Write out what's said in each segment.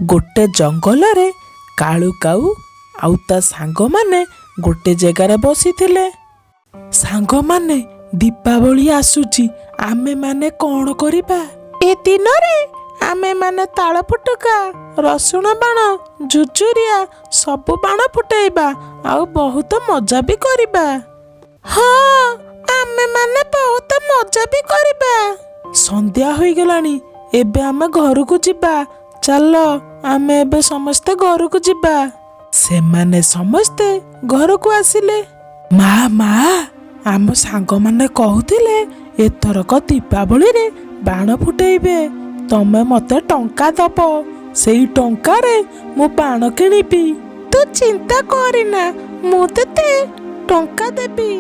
गोटे जंगल कालू काऊ आउ ता सांगमाने गोटे जगार बसिथिले। सांगमाने दीपावली आसुची, आमे माने कौन करिबा? ए दिन रे आमे माने ताल फुटका, रसुण बाण, झुझुरिया सबु बाण फुटाइबा आउ बहुत मजा भी करिबा। हाँ, आमे माने बहुत मजा भी करिबा। संध्या होई गलानी, एबे आमे घर को जिबा। चल आमे एबे समस्ते घर को जिबा। सेमाने समस्ते घर को आसिले। मा आम सांग माने कहूतिले एथरक दीपावली रे बाण फुटेइबे, तमे मते टंका दब, सेई टंका रे मु बाण किनिबी। तू चिंता करिना, मु तेते टंका देबी।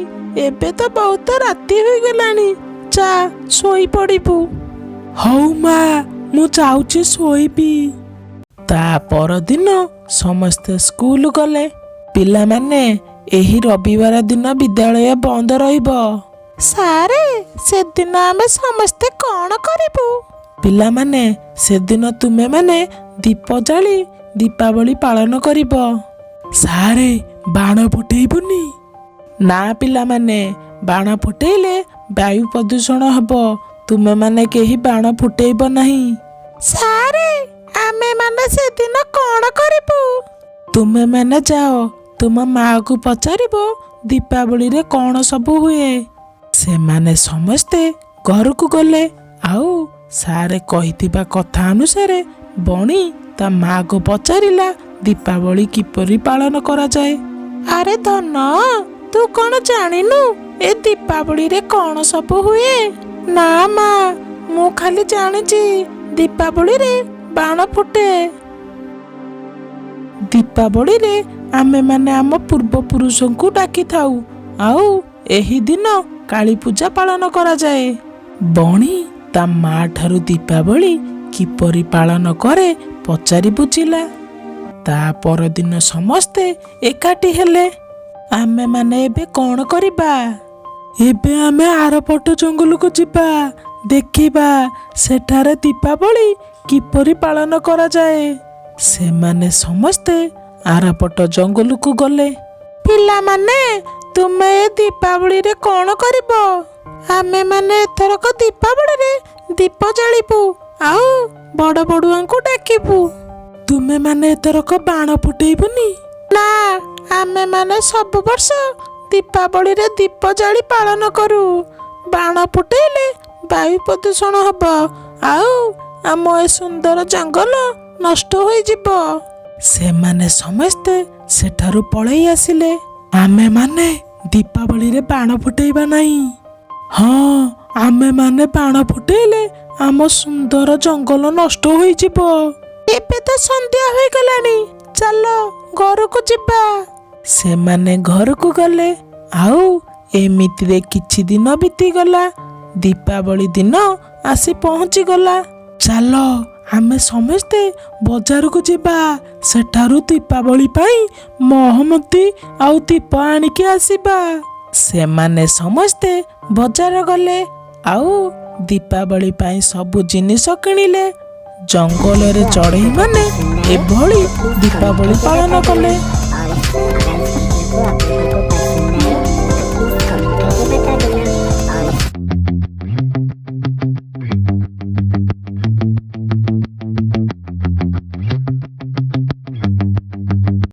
एबे तो बहुत राती होई गलानी, जा सोई पड़िबू। हौ मा, मु जाउची सोईबी। ता परदिन समस्ते स्कूल गले। पिला माने एही रविवार दिन विद्यालय बंद रहिब। सारे से दिन आमे समस्ते कौन करिबू? पिला माने से दिन तुमे माने दीप जाली दीपावली पालन करिब। सारे बाण फुटेइबुनी? ना पिला माने, बाण फुटेइले वायु प्रदूषण हबो, तुमे माने केही बाण फुटेइब नहीं। सारे आमे माने से दिन कौन करिबू? तुमे माने जाओ, तुम माँ को पचारिबो दीपावली रे कौन सबु हुए। से माने समस्ते घर को गले। आउ सारे कहिथिबा कथा अनुसार बणी ता माँ को पचारिला दीपावली किपरि पालन करा जाए। अरे धन, तू कौन जानिनु ए दीपावली रे कौन सबु हुए? ना माँ, मु खाली जानिची दीपावली रे बाण फुटे। दीपावली रे आमे माने आम पूर्व पुरुषों को डाकी थाउ, आउ एही दिन काली पूजा पालन करा जाए। बणी ता माँ ठारू दीपावली किपरि पालन करे पचारि बुझिला। ता परदिन समस्ते एकाठी हेले। आमे माने एबे कौन करिबा? एबे आमे आरपट जंगल को जिबा, देखिबा सेठारे दीपावली किपरि पालन करा जाए। सेमाने समस्ते आरपट जंगल को गले। पिला माने तुमे ए दीपावली रे कौन करिबो? आमे माने एथरक दीपावली रे दीप जालिबू, आउ बड़ बड़ुआ को डाकिबू। तुमे माने एथरक बाण फुटेइबुनी? ना, आमे माने सब वर्ष दीपावली रे दीप जाली पालन करू। बाण फुटेइले वायु प्रदूषण हबो, आउ आम ए सुंदर जंगल नष्ट होई जिवो। सेमाने समस्ते सेठारू पळेई आसिले। आमे माने दीपावली रे बाण फुटेइबा नहीं। हाँ, आमे माने बाण फुटेइले आम सुंदर जंगल नष्ट होई जिवो। एबे तो संध्या होई गलानी, चलो घर को जिबा। सेमाने घर को गले। आउ एमिति रे किछि दिन बीती गला। दीपावली दिन आसी पहुंची गला। चलो आमे समस्ते बाजार को जिबा, सेठारू दीपावली पाई मोहमती आउ दीप आनिके आसीबा। सेमाने समस्ते बाजार गले। आउ दीपावली पाई सबु जिनिस किनिले। जंगल रे चढ़ई माने एभली दीपावली पालन कले।